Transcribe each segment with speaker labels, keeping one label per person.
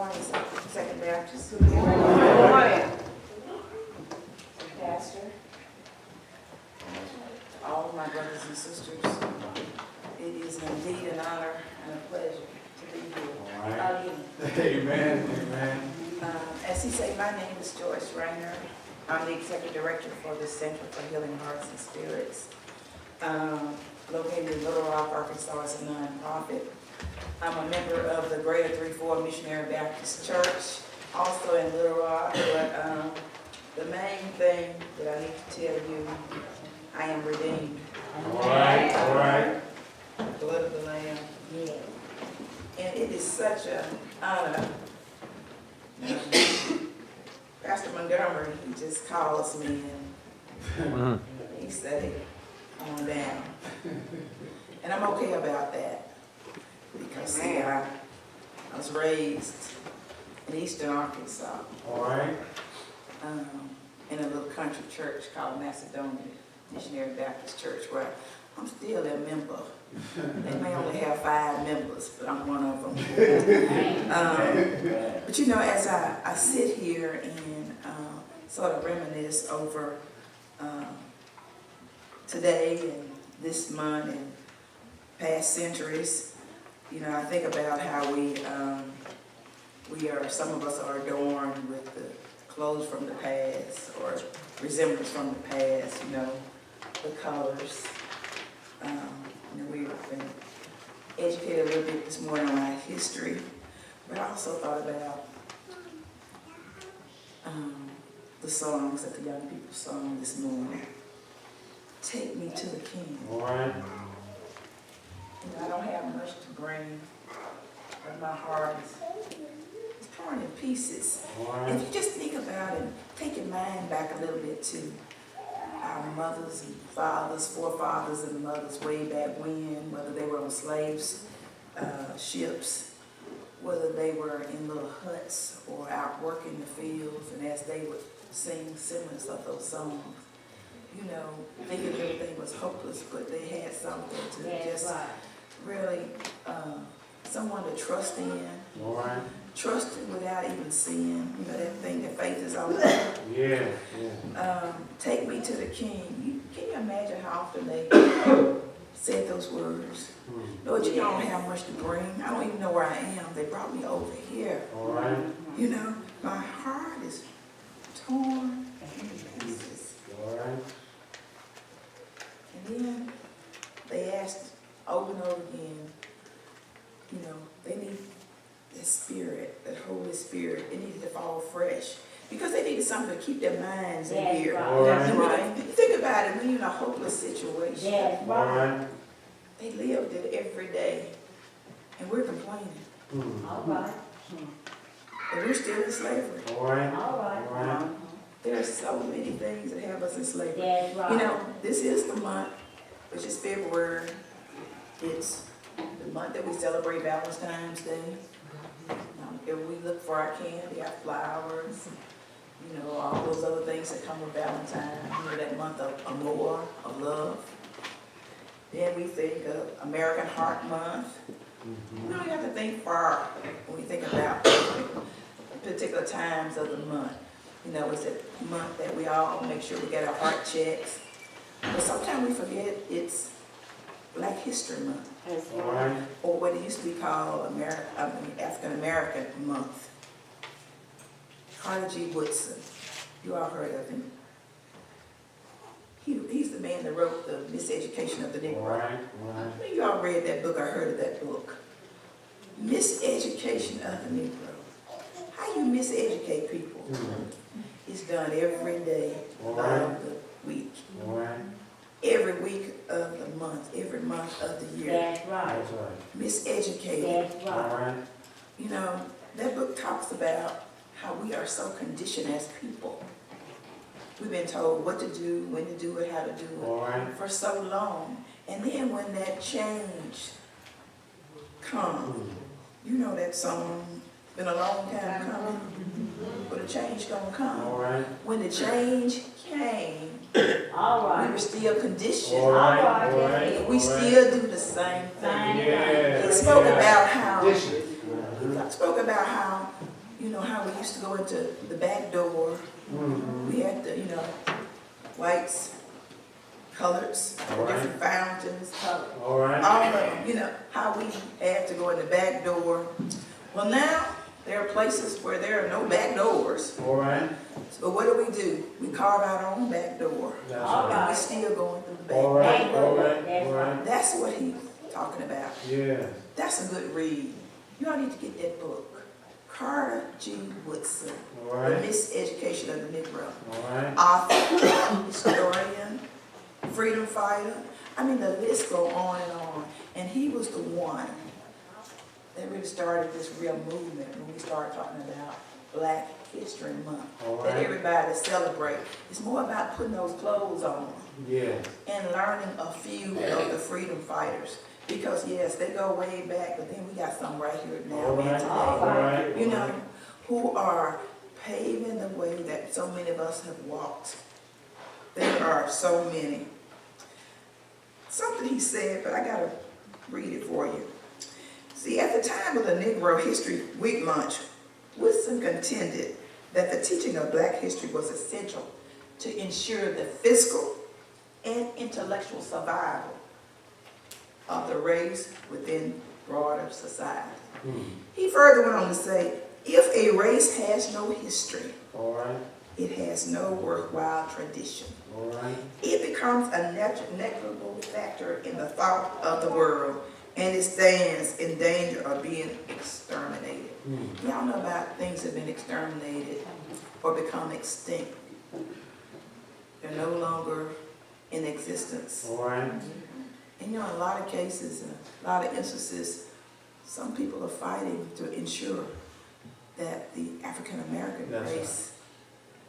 Speaker 1: morning, Second Baptist.
Speaker 2: Good morning.
Speaker 1: Pastor, all of my brothers and sisters, it is indeed an honor and a pleasure to be here.
Speaker 3: Amen, amen.
Speaker 1: As he said, my name is Joyce Raynor. I'm the Executive Director for the Center for Healing Hearts and Spirits, located in Little Rock, Arkansas. It's a nonprofit. I'm a member of the Greater 3-4 Missionary Baptist Church, also in Little Rock, but the main thing that I need to tell you, I am redeemed.
Speaker 3: All right, all right.
Speaker 1: Blood of the Lamb. Yeah. And it is such an honor. Pastor Montgomery, he just calls me and he said, "Come on down." And I'm okay about that. Because see, I was raised in eastern Arkansas.
Speaker 3: All right.
Speaker 1: In a little country church called Macedonia Missionary Baptist Church, where I'm still a member. They may only have 5 members, but I'm one of them. But you know, as I sit here and sort of reminisce over today and this month and past centuries, you know, I think about how some of us are adorned with the clothes from the past or resemblance from the past, you know, the colors. You know, we've been educated a little bit this morning on our history, but I also thought about the songs that the young people sung this morning. Take me to the King.
Speaker 3: All right.
Speaker 1: You know, I don't have much to bring, but my heart is torn in pieces.
Speaker 3: All right.
Speaker 1: If you just think about it, take your mind back a little bit to our mothers and fathers, forefathers and mothers way back when, whether they were on slaves, ships, whether they were in little huts or out working the fields, and as they would sing semblance of those songs, you know, thinking everything was hopeless, but they had something to just really, someone to trust in.
Speaker 3: All right.
Speaker 1: Trusting without even seeing, you know, that thing that faith is all about.
Speaker 3: Yeah, yeah.
Speaker 1: Take me to the King. Can you imagine how often they said those words? Lord, you don't have much to bring. I don't even know where I am. They brought me over here.
Speaker 3: All right.
Speaker 1: You know, my heart is torn in pieces.
Speaker 3: All right.
Speaker 1: And then they asked over and over again, you know, they need that Spirit, that Holy Spirit. It needed to fall fresh because they needed something to keep their minds in here.
Speaker 3: All right.
Speaker 1: And when you think about it, when you're in a hopeless situation,
Speaker 3: All right.
Speaker 1: they lived it every day, and we're complaining.
Speaker 2: All right.
Speaker 1: And we're still in slavery.
Speaker 3: All right.
Speaker 2: All right.
Speaker 3: All right.
Speaker 1: There are so many things that have us in slavery.
Speaker 2: That's right.
Speaker 1: You know, this is the month, which is February. It's the month that we celebrate Valentine's Day. If we look for our candy, our flowers, you know, all those other things that come with Valentine, you know, that month of amour, of love. Then we think of American Heart Month. We don't have to think far when we think about particular times of the month. You know, it's a month that we all make sure we get our heart checks. But sometimes we forget it's Black History Month.
Speaker 3: All right.
Speaker 1: Or what it used to be called African American Month. Carter G. Woodson, you all heard of him. He's the man that wrote the Miseducation of the Negro.
Speaker 3: All right. All right.
Speaker 1: You all read that book or heard of that book. Miseducation of the Negro. How you miseducate people? It's done every day
Speaker 3: All
Speaker 1: of
Speaker 3: right.
Speaker 1: the week.
Speaker 3: All right.
Speaker 1: Every week of the month, every month of the year.
Speaker 2: That's right.
Speaker 3: That's right.
Speaker 1: Miseducated.
Speaker 2: That's
Speaker 3: All
Speaker 2: right.
Speaker 3: right.
Speaker 1: You know, that book talks about how we are so conditioned as people. We've been told what to do, when to do it, how to do
Speaker 3: All
Speaker 1: it
Speaker 3: right.
Speaker 1: for so long. And then when that change comes, you know that song, it's been a long time coming, but a change gonna come.
Speaker 3: All right.
Speaker 1: When the change came,
Speaker 2: All
Speaker 1: we
Speaker 2: right.
Speaker 1: were still conditioned.
Speaker 3: All right.
Speaker 2: All right.
Speaker 3: All right.
Speaker 1: And we still do the same thing.
Speaker 2: Same
Speaker 3: Yeah.
Speaker 1: He spoke about how
Speaker 3: Dishes.
Speaker 1: spoke about how You know how we used to go into the back door. We had the, whites, coloreds,
Speaker 3: All right.
Speaker 1: different fountains,
Speaker 3: All right.
Speaker 1: all of them, how we had to go in the back door. Well, now, there are places where there are no back doors.
Speaker 3: All right.
Speaker 1: So what do? We carve out our own back door.
Speaker 3: That's
Speaker 2: All
Speaker 3: right.
Speaker 1: And we still going through the back
Speaker 3: All right.
Speaker 1: door.
Speaker 3: All right. All right.
Speaker 1: That's what he's talking about.
Speaker 3: Yeah.
Speaker 1: That's a good read. You all need to get that book. Carter G. Woodson,
Speaker 3: All
Speaker 1: The
Speaker 3: right.
Speaker 1: Miseducation of the Negro.
Speaker 3: All right.
Speaker 1: Author, historian, freedom fighter. I mean, the list go on and on. And he was the one that really started this real movement when we started talking about Black History Month.
Speaker 3: All
Speaker 1: That
Speaker 3: right.
Speaker 1: everybody celebrate. It's more about putting those clothes on
Speaker 3: Yeah.
Speaker 1: and learning a few of the freedom fighters. Because yes, they go way back, but then we got some right here now
Speaker 3: All
Speaker 1: and
Speaker 3: right.
Speaker 1: today.
Speaker 3: All right.
Speaker 1: You know, who are paving the way that so many of us have walked. There are so many. Something he said, but I gotta read it for you. See, at the time of the Negro History Week lunch, Woodson contended that the teaching of Black history was essential to ensure the physical and intellectual survival of the race within broader society. He further went on to say, if a race has no history,
Speaker 3: All right.
Speaker 1: it has no worthwhile tradition.
Speaker 3: All right.
Speaker 1: It becomes a negligible factor in the thought of the world, and it stands in danger of being exterminated. Y'all know about things that have been exterminated or become extinct. They're no longer in existence.
Speaker 3: All right.
Speaker 1: And in a lot of cases, in a lot of instances, some people are fighting to ensure that the African American
Speaker 3: That's
Speaker 1: race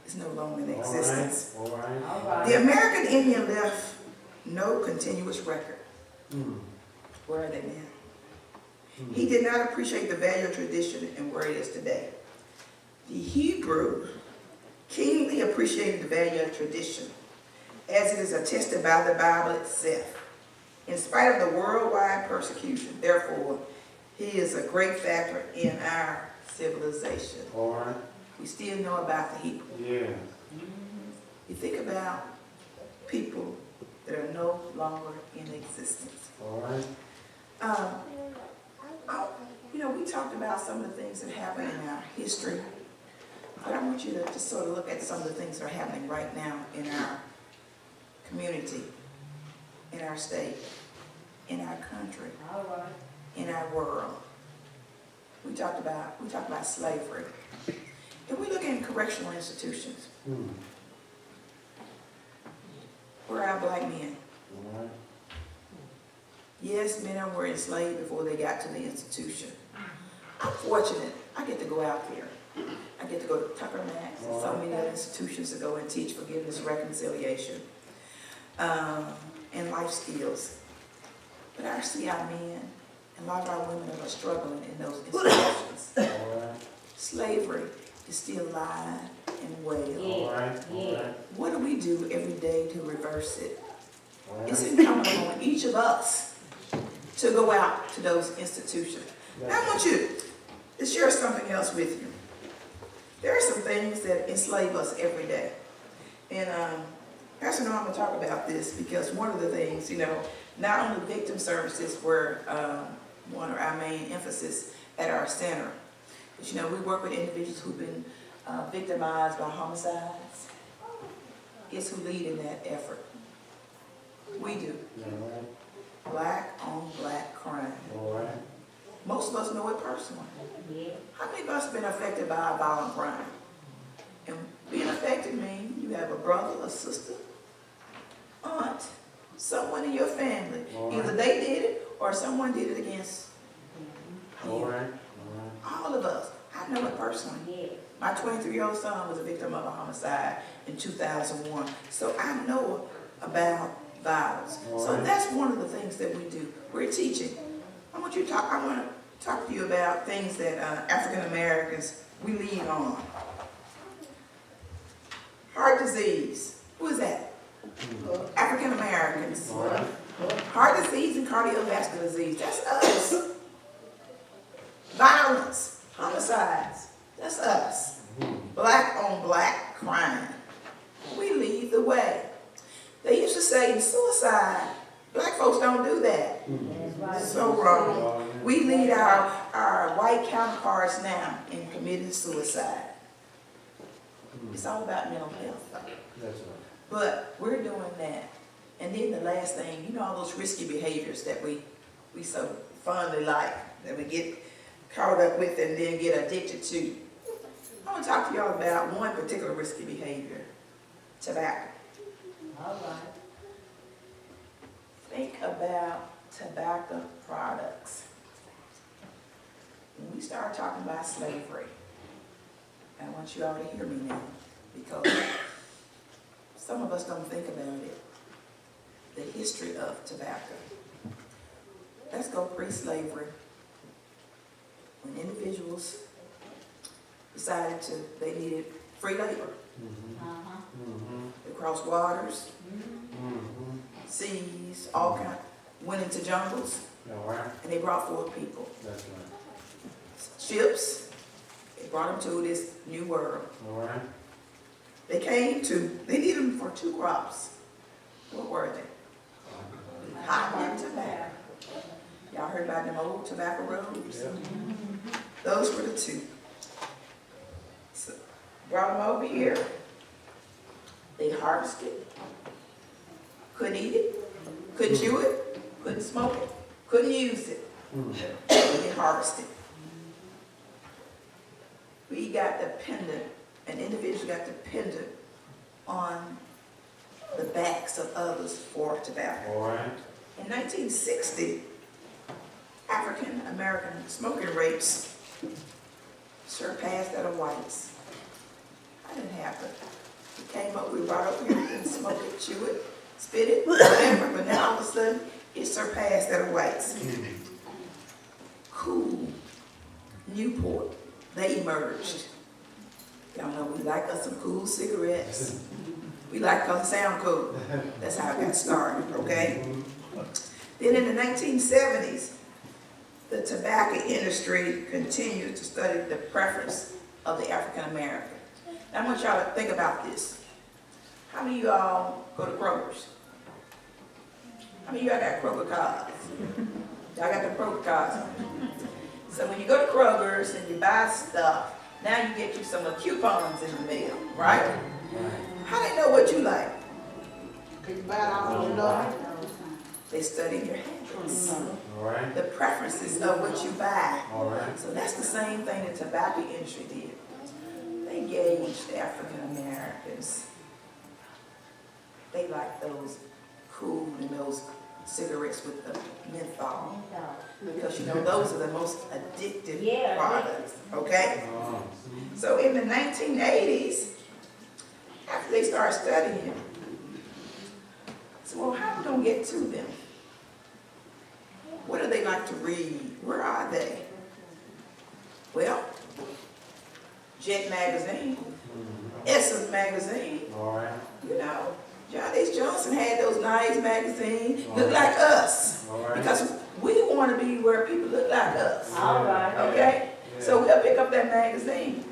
Speaker 1: is no longer in
Speaker 3: All
Speaker 1: existence.
Speaker 3: right. All right.
Speaker 2: All right.
Speaker 1: The American Indian left no continuous record. Where are they now? He did not appreciate the value of tradition and where it is today. The Hebrew keenly appreciated the value of tradition, as it is attested by the Bible itself. In spite of the worldwide persecution, therefore, he is a great factor in our civilization.
Speaker 3: All right.
Speaker 1: We still know about the Hebrew.
Speaker 3: Yeah.
Speaker 1: You think about people that are no longer in existence.
Speaker 3: All right.
Speaker 1: We talked about some of the things that happened in our history, but I want you to just sort of look at some of the things that are happening right now in our community, in our state, in our country,
Speaker 2: All right.
Speaker 1: in our world. We talked about slavery. If we look in correctional institutions, where are our black men?
Speaker 3: All right.
Speaker 1: Yes, men were enslaved before they got to the institution. I'm fortunate. I get to go out there. I get to go to Tucker Max and so many other institutions to go and teach forgiveness, reconciliation, and life skills. But I see our men and a lot of our women are struggling in those institutions.
Speaker 3: All right.
Speaker 1: Slavery is still alive and well.
Speaker 3: All right. All right.
Speaker 1: What do we do every day to reverse it?
Speaker 3: All
Speaker 1: It's
Speaker 3: right.
Speaker 1: incumbent on each of us to go out to those institutions. Now I want you to share something else with you. There are some things that enslave us every day. And Pastor Norm will talk about this because one of the things, not only victim services were one of our main emphasis at our center, but we work with individuals who've been victimized by homicides. Guess who lead in that effort? We do.
Speaker 3: All right.
Speaker 1: Black on black crime.
Speaker 3: All right.
Speaker 1: Most of us know it personally.
Speaker 2: Yeah.
Speaker 1: How many of us have been affected by a violent crime? And being affected means you have a brother, a sister, aunt, someone in your family.
Speaker 3: All right.
Speaker 1: Either they did it or someone did it against
Speaker 3: All
Speaker 1: you.
Speaker 3: right. All
Speaker 1: All of us. I know it personally.
Speaker 2: Yeah.
Speaker 1: My 23-year-old son was a victim of a homicide in 2001. So I know about violence.
Speaker 3: All
Speaker 1: So
Speaker 3: right.
Speaker 1: that's one of the things that we do. We're teaching. I want to talk to you about things that African Americans, we lead on. Heart disease. Who is that? African Americans.
Speaker 3: All right.
Speaker 1: Heart disease and cardiovascular disease. That's us. Violence, homicides. That's us. Black on black crime. We lead the way. They used to say in suicide, black folks don't do that.
Speaker 2: That's right.
Speaker 1: So wrong. We lead our white counterparts now in committing suicide. It's all about mental health.
Speaker 3: That's right.
Speaker 1: But we're doing that. And then the last thing, you know, all those risky behaviors that we so fondly like, that we get caught up with and then get addicted to. I want to talk to y'all about one particular risky behavior, tobacco.
Speaker 2: All right.
Speaker 1: Think about tobacco products. When we start talking about slavery, I want you all to hear me now, because some of us don't think about it. The history of tobacco. Let's go pre-slavery. When individuals decided they needed free labor. They crossed waters, seas, all kind, went into jungles, and they brought forth people.
Speaker 3: That's right.
Speaker 1: Ships, they brought them to this new world. They needed them for 2 crops. What were they? Cotton and tobacco. Y'all heard about them old tobacco roads?
Speaker 3: Yeah.
Speaker 1: Those were the 2. So, brought them over here. They harvested. Couldn't eat it. Couldn't chew it. Couldn't smoke it. Couldn't use it. They harvested. We got dependent, an individual got dependent on the backs of others for tobacco.
Speaker 3: All right.
Speaker 1: In 1960, African American smoking rates surpassed that of whites. How did it happen? We came up, we brought up here, we didn't smoke it, chew it, spit it, whatever, but now all of a sudden, it surpassed that of whites. Cool, Newport, they emerged. Y'all know we like us some cool cigarettes. We like them sound cool. That's how it got started, okay? Then in the 1970s, the tobacco industry continued to study the preference of the African American. Now I want y'all to think about this. How many of y'all go to Kroger's? How many of y'all got Kroger cards? Y'all got the Kroger cards. So when you go to Kroger's and you buy stuff, now you get you some coupons in the mail, right? How they know what you like? They study your habits.
Speaker 3: All right.
Speaker 1: The preferences of what you buy.
Speaker 3: All right.
Speaker 1: So that's the same thing the tobacco industry did. They gauged African Americans. They like those cool and those cigarettes with the menthol. Because you know those are the most addictive products. Okay? So in the 1980s, after they started studying, so well, how are we going to get to them? What do they like to read? Where are they? Well, Jet Magazine, Essence Magazine,
Speaker 3: All right.
Speaker 1: you know, John H. Johnson had those nice magazines, look like us.
Speaker 3: All right.
Speaker 1: Because we want to be where people look like us.
Speaker 2: All right.
Speaker 1: Okay? So we'll pick up that magazine.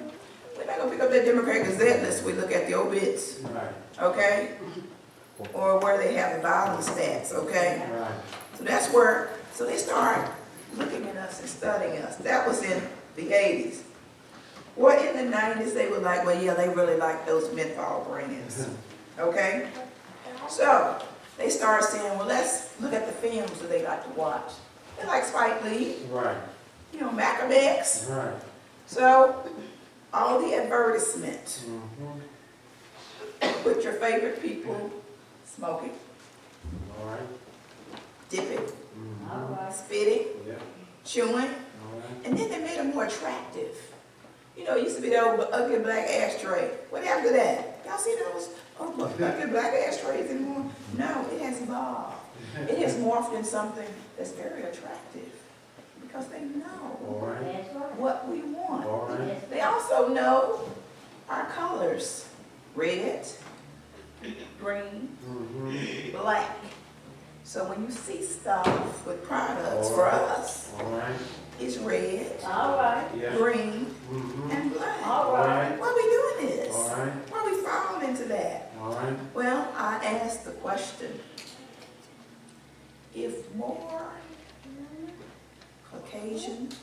Speaker 1: We're not going to pick up that Democrat Gazette unless we look at the obits.
Speaker 3: Right.
Speaker 1: Okay? Or where they have the violence stats, okay?
Speaker 3: Right.
Speaker 1: So that's where, so they start looking at us and studying us. That was in the 80s. Well, in the 90s, they were like, well, yeah, they really like those menthol brands, okay? So they started saying, well, let's look at the films that they like to watch. They like Spike Lee,
Speaker 3: Right.
Speaker 1: you know, Malcolm X.
Speaker 3: Right.
Speaker 1: So all the advertisements, put your favorite people smoking,
Speaker 3: All right.
Speaker 1: dipping,
Speaker 2: All right.
Speaker 1: spitting,
Speaker 3: Yeah.
Speaker 1: chewing,
Speaker 3: All right.
Speaker 1: and then they made them more attractive. You know, it used to be the old ugly black ashtray. What happened to that? Y'all see those ugly black ashtrays anymore? No, it has evolved. It has morphed in something that's very attractive because they know
Speaker 3: All right.
Speaker 2: That's right.
Speaker 1: what we want.
Speaker 3: All right.
Speaker 1: They also know our colors: red, green, black. So when you see stuff with products for us,
Speaker 3: All right.
Speaker 1: it's red,
Speaker 2: All right.
Speaker 3: Yeah.
Speaker 1: green,
Speaker 3: Mm-hmm.
Speaker 1: and black.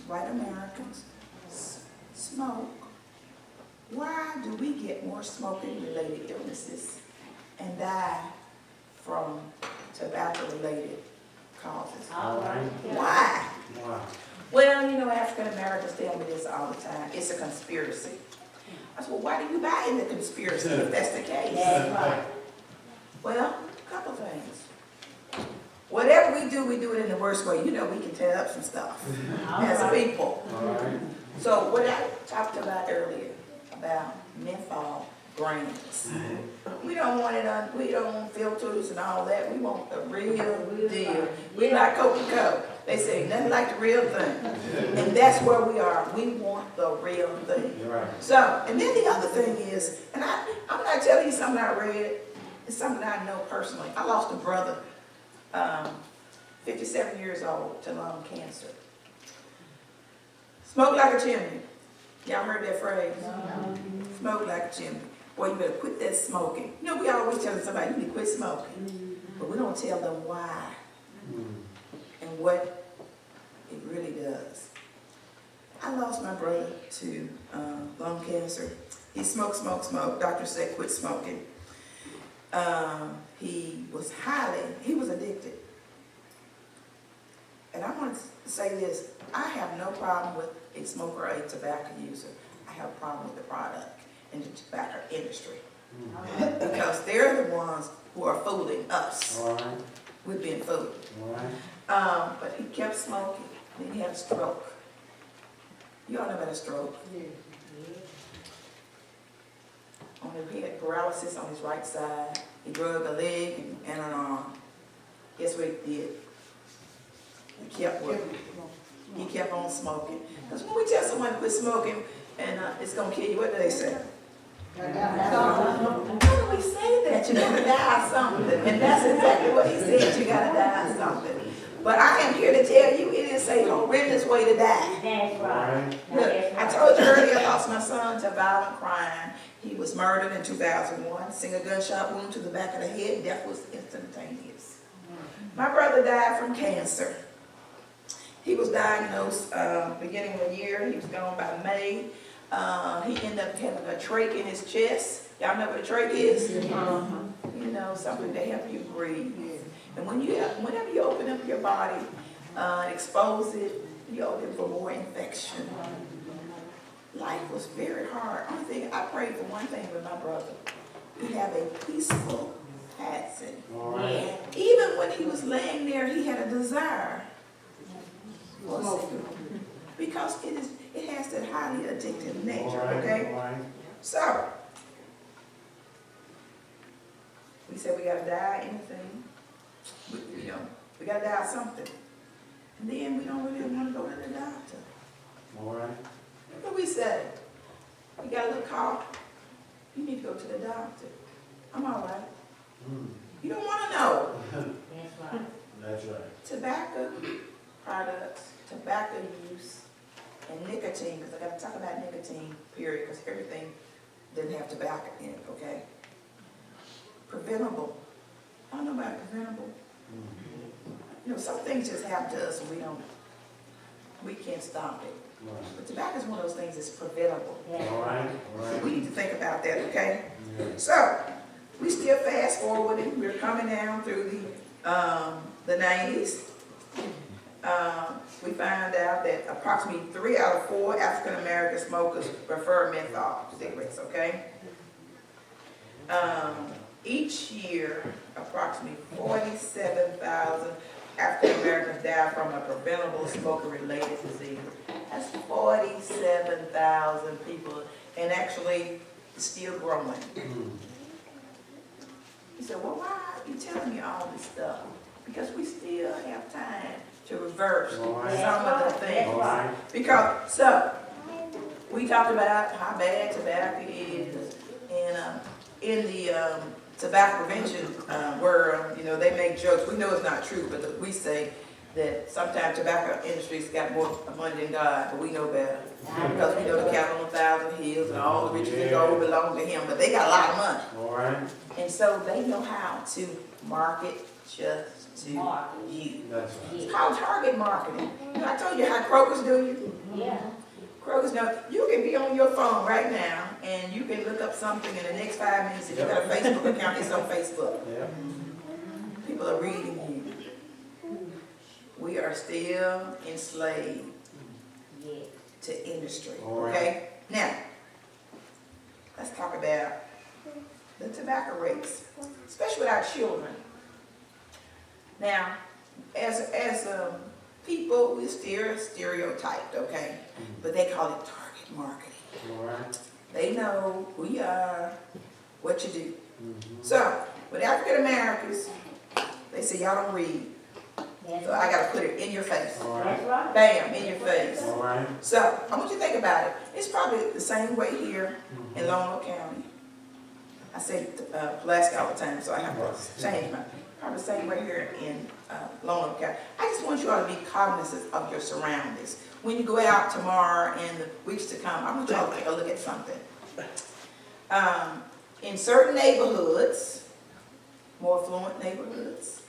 Speaker 1: white Americans, smoke, why do we get more smoking-related illnesses and die from tobacco-related causes?
Speaker 2: All right.
Speaker 1: Why?
Speaker 3: Why?
Speaker 1: Well, you know, African Americans tell me this all the time. It's a conspiracy. I said, well, why do you buy into conspiracy if that's the case?
Speaker 2: That's right.
Speaker 1: Well, a couple things. Whatever we do it in the worst way. You know, we can tear up some stuff
Speaker 2: All
Speaker 1: as
Speaker 2: right.
Speaker 1: people.
Speaker 3: All right.
Speaker 1: So what I talked about earlier, about menthol brands. We don't want it on, we don't want filters and all that. We want the real deal. We like Coca-Cola. They say nothing like the real thing. And that's where we are. We want the real thing.
Speaker 3: You're right.
Speaker 1: So, and then the other thing is, and I'm not telling you something I read, it's something I know personally. I lost a brother, 57 years old, to lung cancer. Smoke like a chimney. Y'all heard that phrase? Smoke like a chimney. Boy, you better quit that smoking. You know, we always tell somebody, you need to quit smoking. But we don't tell them why and what it really does. I lost my brother to lung cancer. He smoked. Doctor said quit smoking. He was addicted. And I want to say this, I have no problem with a smoker or a tobacco user. I have a problem with the product and the tobacco industry. Because they're the ones who are fooling us.
Speaker 3: All right.
Speaker 1: We've been fooled.
Speaker 3: All right.
Speaker 1: But he kept smoking, then he had a stroke. You all know about a stroke. He had paralysis on his right side. He broke a leg and an arm. Guess what he did? He kept working. He kept on smoking. Because when we tell someone to quit smoking and it's going to kill you, what do they say? How do we say that? You gotta die of something. And that's exactly what he said, you gotta die of something. But I am here to tell you, it is a horrendous way to die.
Speaker 2: That's right.
Speaker 1: Look, I told you earlier, I lost my son to violent crime. He was murdered in 2001, single gunshot wound to the back of the head. Death was instantaneous. My brother died from cancer. He was diagnosed beginning of the year. He was gone by May. He ended up having a trach in his chest. Y'all know what a trach is? You know, something to help you breathe. And whenever you open up your body, expose it, you open for more infection. Life was very hard. Only thing, I prayed for one thing with my brother. He have a peaceful passing.
Speaker 3: All right.
Speaker 1: Even when he was laying there, he had a desire for a cigarette. Because it has that highly addictive nature,
Speaker 3: All right.
Speaker 1: okay?
Speaker 3: All right.
Speaker 1: So, we said we gotta die of anything. We gotta die of something. And then we don't really want to go to the doctor.
Speaker 3: All right.
Speaker 1: What do we say? You got a little cough, you need to go to the doctor. I'm all right. You don't want to know.
Speaker 2: That's right.
Speaker 3: That's right.
Speaker 1: Tobacco products, tobacco use, and nicotine, because I got to talk about nicotine, period, because everything didn't have tobacco in it, okay? Preventable. I don't know about preventable. You know, some things just happen to us and we can't stop it.
Speaker 3: Right.
Speaker 1: But tobacco is one of those things that's preventable.
Speaker 3: All right. All right.
Speaker 1: We need to think about that, okay?
Speaker 3: Yeah.
Speaker 1: So, we still fast forwarding. We're coming down through the 90s. We found out that approximately 3 out of 4 African American smokers prefer menthol cigarettes, okay? Each year, approximately 47,000 African Americans die from a preventable smoker-related disease. That's 47,000 people, and actually, it's still growing. He said, well, why are you telling me all this stuff? Because we still have time to reverse some of the things.
Speaker 3: All right.
Speaker 1: Because, so, we talked about how bad tobacco is, and in the tobacco prevention world, you know, they make jokes. We know it's not true, but we say that sometimes tobacco industry's got more money than God, but we know better. Because we know the cattle on 1,000 hills and all the riches and gold belong to him, but they got a lot of money.
Speaker 3: All right.
Speaker 1: And so they know how to market just to you.
Speaker 3: That's right.
Speaker 1: It's called target marketing. You know, I told you how Kroger's do you.
Speaker 2: Yeah.
Speaker 1: Kroger's no, you can be on your phone right now and you can look up something in the next 5 minutes. If you got a Facebook account, it's on Facebook.
Speaker 3: Yeah.
Speaker 1: People are reading you. We are still enslaved
Speaker 2: Yeah.
Speaker 1: to industry,
Speaker 3: All right.
Speaker 1: okay? Now, let's talk about the tobacco rates, especially with our children. Now, as people, we're still stereotyped, okay? But they call it target marketing.
Speaker 3: All right.
Speaker 1: They know who you are, what you do.
Speaker 3: Mm-hmm.
Speaker 1: So, with African Americans, they say y'all don't read. So I gotta put it in your face.
Speaker 3: All
Speaker 2: That's
Speaker 3: right.
Speaker 2: right.
Speaker 1: Bam, in your face.
Speaker 3: All right.
Speaker 1: So, I want you to think about it. It's probably the same way here in
Speaker 3: Mhm.
Speaker 1: Lone Oak County. I say Pulaski all the time, so I have to change my, probably the same way here in Lone Oak County. I just want you all to be cognizant of your surroundings. When you go out tomorrow and the weeks to come, I want you all to take a look at something. In certain neighborhoods, more affluent neighborhoods,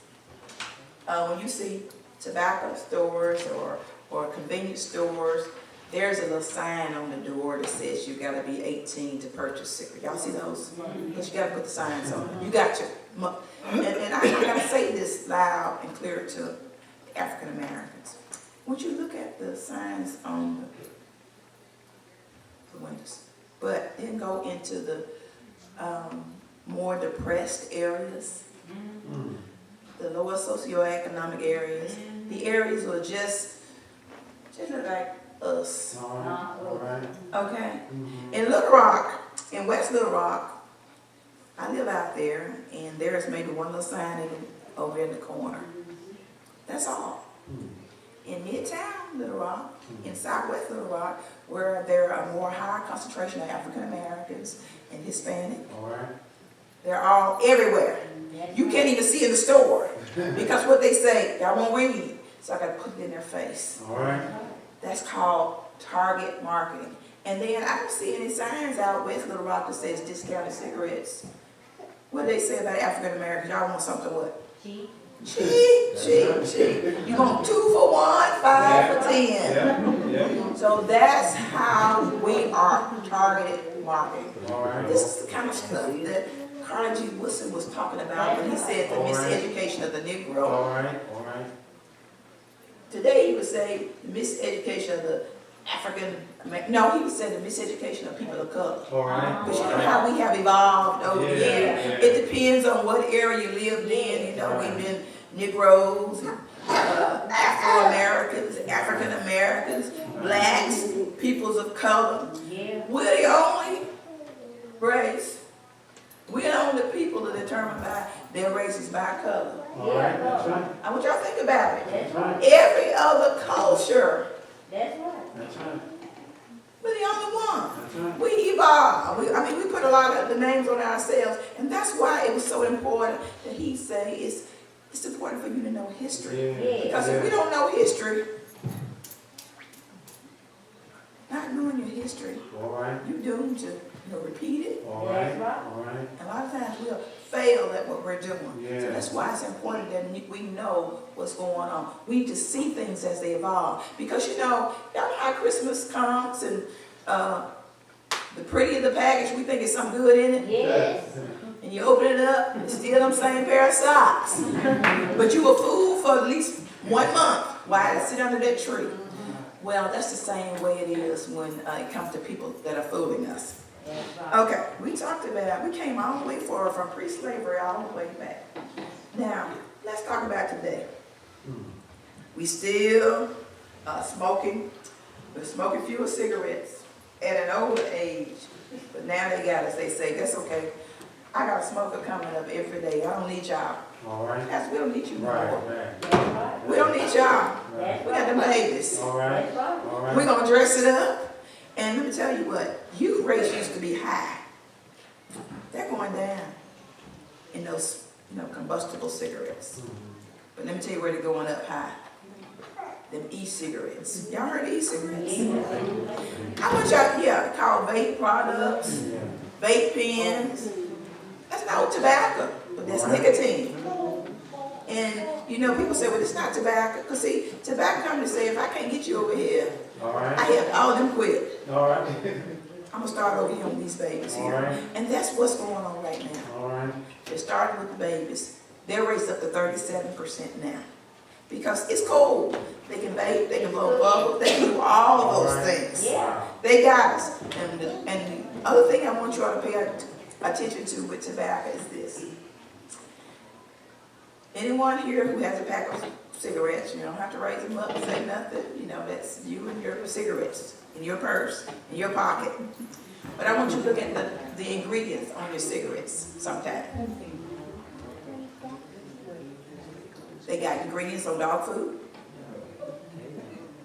Speaker 1: when you see tobacco stores or convenience stores, there's a little sign on the door that says you gotta be 18 to purchase cigarettes. Y'all see those? Because you gotta put the signs on. You got to. And I gotta say this loud and clear to African Americans. Once you look at the signs on the windows, but then go into the more depressed areas,
Speaker 3: Mm.
Speaker 1: the lower socioeconomic areas, the areas were just look like us,
Speaker 3: All right. All right.
Speaker 1: okay?
Speaker 3: Mhm.
Speaker 1: In Little Rock, in West Little Rock, I live out there, and there's maybe one little sign over in the corner. That's all.
Speaker 3: Mm.
Speaker 1: In Midtown Little Rock, in Southwest Little Rock, where there are more high concentration of African Americans and Hispanic,
Speaker 3: All right.
Speaker 1: they're all everywhere.
Speaker 2: That's
Speaker 1: You
Speaker 2: right.
Speaker 1: can't even see in the store because what they say, y'all won't read, so I got to put it in their face.
Speaker 3: All right.
Speaker 1: That's called target marketing. And then I don't see any signs out West Little Rock that says discounted cigarettes. What do they say about African Americans? Y'all want something what?
Speaker 2: Cheap.
Speaker 1: Cheap. You want 2 for 1, 5 for 10.
Speaker 3: Yeah.
Speaker 1: So that's how we are targeted marketing.
Speaker 3: All right.
Speaker 1: This is the kind of stuff that Carter G. Woodson was talking about when he said the miseducation of the Negro.
Speaker 3: All right. All right.
Speaker 1: Today he would say the miseducation of the no, he would say the miseducation of people of color.
Speaker 3: All right.
Speaker 1: But you know how we have evolved over the
Speaker 3: Yeah,
Speaker 1: years.
Speaker 3: yeah.
Speaker 1: It depends on what area you lived in. You know, we've been Negroes, Afro-Americans, African-Americans, blacks, peoples of color.
Speaker 2: Yeah.
Speaker 1: We're the only race. We're the only people that are determined by their race is by color.
Speaker 3: All right. That's right.
Speaker 1: I want y'all to think about it.
Speaker 2: That's
Speaker 3: That's
Speaker 2: right.
Speaker 3: right.
Speaker 1: Every other culture,
Speaker 2: That's right.
Speaker 3: That's right.
Speaker 1: we're the only one.
Speaker 3: That's right.
Speaker 1: We evolve. We put a lot of the names on ourselves, and that's why it was so important that he say it's important for you to know history.
Speaker 3: Yeah.
Speaker 1: Because if we don't know history, not knowing your history,
Speaker 3: All right.
Speaker 1: you're doomed to repeat it.
Speaker 3: All
Speaker 2: That's
Speaker 3: right.
Speaker 2: right.
Speaker 3: All right.
Speaker 1: A lot of times we'll fail at what we're doing.
Speaker 3: Yeah.
Speaker 1: So that's why it's important that we know what's going on. We need to see things as they evolve. Because y'all know how Christmas comes and the prettier the package, we think it's something good in it.
Speaker 2: Yes.
Speaker 1: And you open it up, and it's still them same pair of socks. But you were fooled for at least 1 month while it sit under that tree. Well, that's the same way it is when it comes to people that are fooling us.
Speaker 2: That's right.
Speaker 1: Okay, we came all the way forward from pre-slavery all the way back. Now, let's talk about today.
Speaker 3: Mm.
Speaker 1: We still smoking, we're smoking fewer cigarettes at an older age. But now they got us, they say, that's okay. I got a smoker coming up every day. I don't need y'all.
Speaker 3: All right.
Speaker 1: We don't need you no
Speaker 3: Right.
Speaker 1: more.
Speaker 3: Right.
Speaker 2: That's right.
Speaker 1: We don't need y'all.
Speaker 2: That's
Speaker 1: We got them babies.
Speaker 3: All right.
Speaker 2: That's right.
Speaker 3: All right.
Speaker 1: We're going to dress it up. And let me tell you what, youth rates used to be high. They're going down in those, combustible cigarettes.
Speaker 3: Mhm.
Speaker 1: But let me tell you where they're going up high. Them e-cigarettes. Y'all heard of e-cigarettes? I want y'all, they're called vape products,
Speaker 3: Yeah.
Speaker 1: vape pens. That's not tobacco, but that's nicotine. And You know, people say, well, it's not tobacco. Because see, tobacco companies say, if I can't get you over here,
Speaker 3: All
Speaker 1: I
Speaker 3: right.
Speaker 1: have all them quit.
Speaker 3: All right.
Speaker 1: I'm going to start over here on these babies
Speaker 3: All
Speaker 1: here.
Speaker 3: right.
Speaker 1: And that's what's going on right now.
Speaker 3: All right.
Speaker 1: They're starting with the babies. They're raised up to 37% now. Because it's cold. They can vape, they can blow bubbles, they can do all of those things.
Speaker 2: Yeah.
Speaker 1: They got us. And the other thing I want you all to pay attention to with tobacco is this. Anyone here who has a pack of cigarettes, you don't have to raise them up and say nothing. You know, that's you and your cigarettes in your purse, in your pocket. But I want you to look at the ingredients on your cigarettes sometime. They got ingredients on dog food.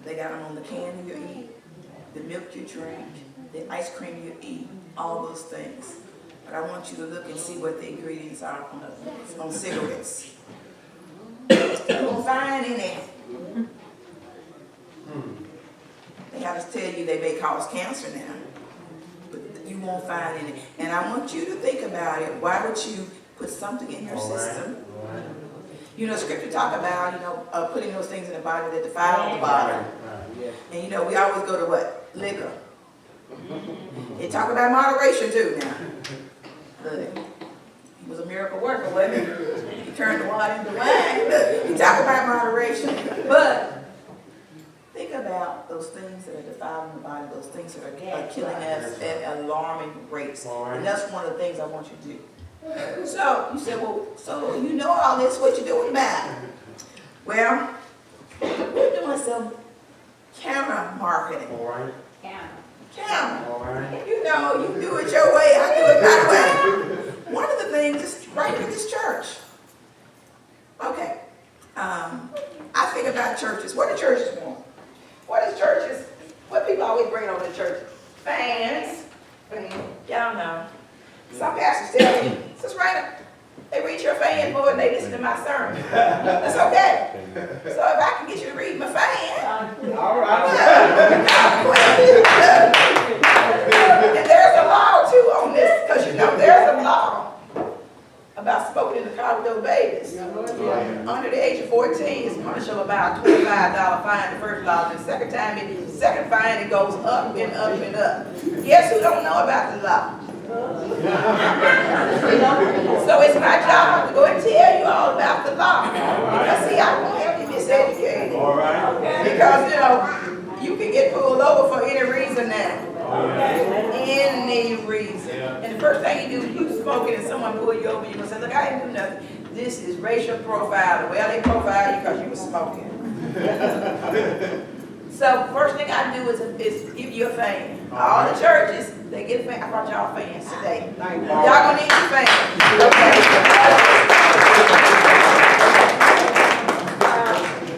Speaker 1: They got them on the can you eat, the milk you drink, the ice cream you eat, all those things. But I want you to look and see what the ingredients are on cigarettes. You won't find any. They have to tell you they may cause cancer now, but you won't find any. And I want you to think about it. Why would you put something in your system?
Speaker 3: All right.
Speaker 1: You know, scripture talk about, you know, putting those things in the body that defile the body. And you know, we always go to what? Liquor. They talk about moderation too now. Look, he was a miracle worker, wasn't he? He turned the water into wine. Look, he talk about moderation. But think about those things that are defiling the body, those things that are killing us at alarming rates. And that's one of the things I want you to do. So, you said, well, so you know all this, what you doing about it? Well, we're doing some counter marketing.
Speaker 3: All right.
Speaker 1: Counter.
Speaker 3: All right.
Speaker 1: You know, you do it your way, I do it my way. One of the things is right in this church. Okay. I think about churches. What do churches want? What is churches? What people always bring over to church? Fans. Y'all know. Some pastors tell me, Sister Raynor, they read your fan more than they listen to my sermon. That's okay. So if I can get you to read my fan,
Speaker 3: All right.
Speaker 1: and there's a law too on this, because you know there's a law about smoking in the car with those babies. Under the age of 14 is punishable about a $25 fine the first law. The second time, the second fine, it goes up and up and up. Guess who don't know about the law? So it's my job to go and tell you all about the law. Because see, I won't have you miseducated.
Speaker 3: All right.
Speaker 1: Because, you know, you can get pulled over for any reason now. Any reason. And the first thing you do, you smoking and someone pull you over, you're going to say, look, I didn't do nothing. This is racial profiling. Well, they profile you because you were smoking. So first thing I do is give you a fan. All the churches, they get a fan. I brought y'all fans today. Y'all gonna need your fans. Okay.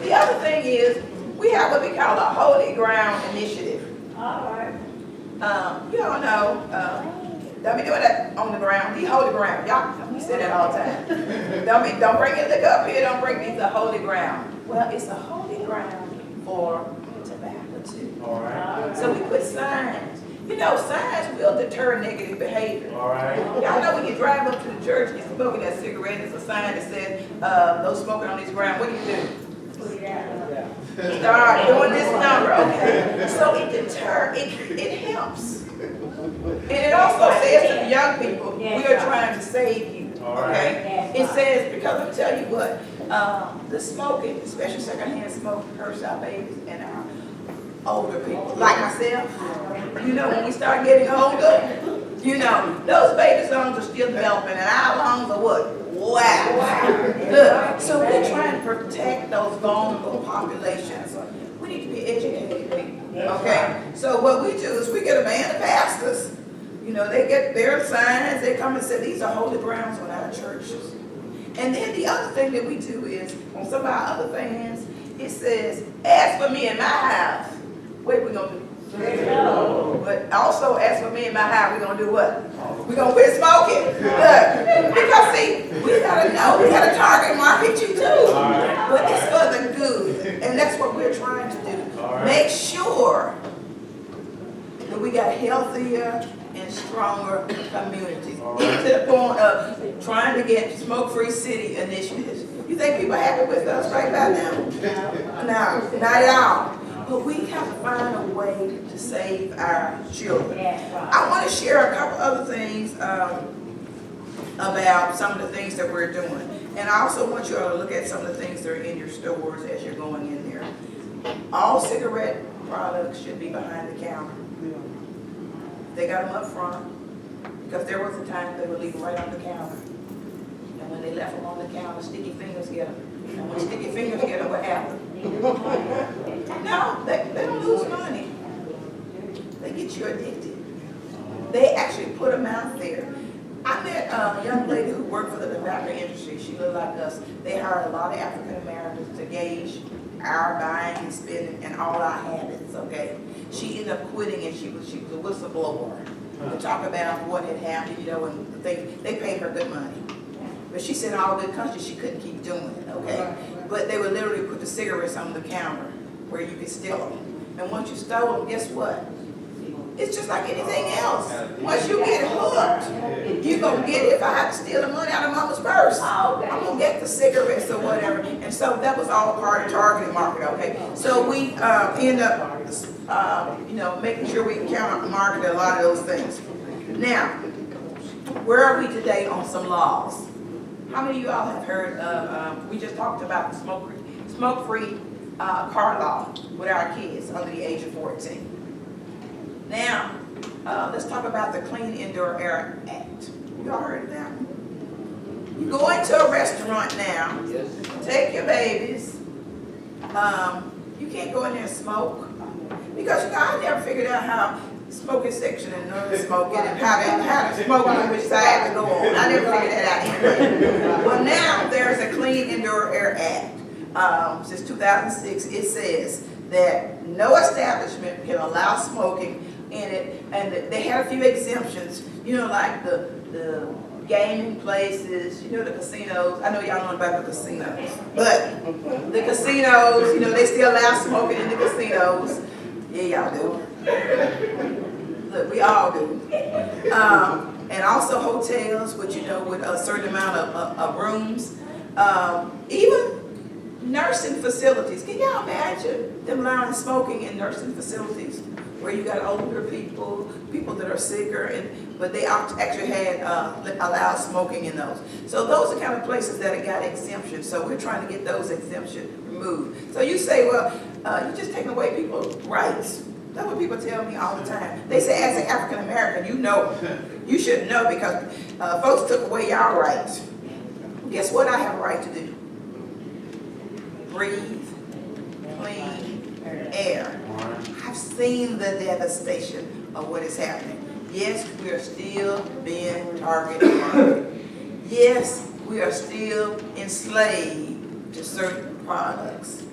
Speaker 1: The other thing is, we have what we call a Holy Ground Initiative. You all know, don't be doing that on the ground. The holy ground. Y'all, we say that all the time. Don't bring your liquor up here. Don't bring me the holy ground. Well, it's a holy ground for tobacco too.
Speaker 3: All right.
Speaker 1: So we put signs. You know, signs will deter negative behavior.
Speaker 3: All right.
Speaker 1: Y'all know when you drive up to the church and you're smoking that cigarette, there's a sign that says, no smoking on this ground. What do?
Speaker 2: Put it out.
Speaker 1: Start doing this number, okay? So it helps. And it also says to the young people, we are trying to save you, okay? It says, because I'm tell you what, the smoking, especially secondhand smoking, hurts our babies and our older people, like myself. You know, when we start getting older, you know, those babies' lungs are still developing, and our lungs are what? Wow. Look, so we're trying to protect those vulnerable populations. We need to be educated people, okay? So what we do is we get a band of pastors. You know, they get their signs, they come and say, these are holy grounds on our churches. And then the other thing that we do is, on some of our other fans, it says, as for me and my house, what we gonna do? But also, as for me and my house, we're going to do what? We're going to quit smoking. Look, because see, we got to know, we got to target market you too. But it's for the good. And that's what we're trying to do. Make sure that we got healthier and stronger communities. Even to the point of trying to get smoke-free city initiatives. You think people happy with us right by now? No, not at all. But we have to find a way to save our children.
Speaker 2: That's right.
Speaker 1: I want to share a couple other things about some of the things that we're doing. And I also want you all to look at some of the things that are in your stores as you're going in there. All cigarette products should be behind the counter. They got them up front because there was a time they would leave them right on the counter. And when they left them on the counter, sticky fingers get them. And when sticky fingers get them, what happened? No, they don't lose money. They get you addicted. They actually put them out there. I met a young lady who worked for the tobacco industry. She looked like us. They hired a lot of African Americans to gauge our buying and spending and all our habits, okay? She ended up quitting and she was a whistleblower to talk about what had happened, you know, and they paid her good money. But she said in all good countries she couldn't keep doing it, okay? But they would literally put the cigarettes on the counter where you could steal them. And once you stole them, guess what? It's just like anything else. Once you get hooked, you're going to get it. If I had to steal the money out of mama's purse, I'm going to get the cigarettes or whatever. And so that was all part of targeted market, okay? So we end up, you know, making sure we can market a lot of those things. Now, where are we today on some laws? How many of you all have heard of, we just talked about the smoke-free car law with our kids under the age of 14. Now, let's talk about the Clean Indoor Air Act. You all heard of that? You go into a restaurant now, take your babies. You can't go in there and smoke. Because you know, I never figured out how smoking section and non-smoking and how to smoke on which side to go on. I never figured that out anyway. Well, now there's a Clean Indoor Air Act. Since 2006, it says that no establishment can allow smoking in it, and they had a few exemptions, you know, like the gaming places, you know, the casinos. I know y'all know about the casinos, but the casinos, you know, they still allow smoking in the casinos. Yeah, y'all do. Look, we all do. And also hotels, which, you know, with a certain amount of rooms. Even nursing facilities. Can y'all imagine them allowing smoking in nursing facilities where you got older people, people that are sicker, but they actually had allowed smoking in those. So those are kind of places that have got exemptions. So we're trying to get those exemptions removed. So you say, well, you're just taking away people's rights. That's what people tell me all the time. They say, as an African American, you know, you should know because folks took away your rights. Guess what I have a right to do? Breathe, clean air. I've seen the devastation of what is happening. Yes, we are still being targeted. Yes, we are still enslaved to certain products.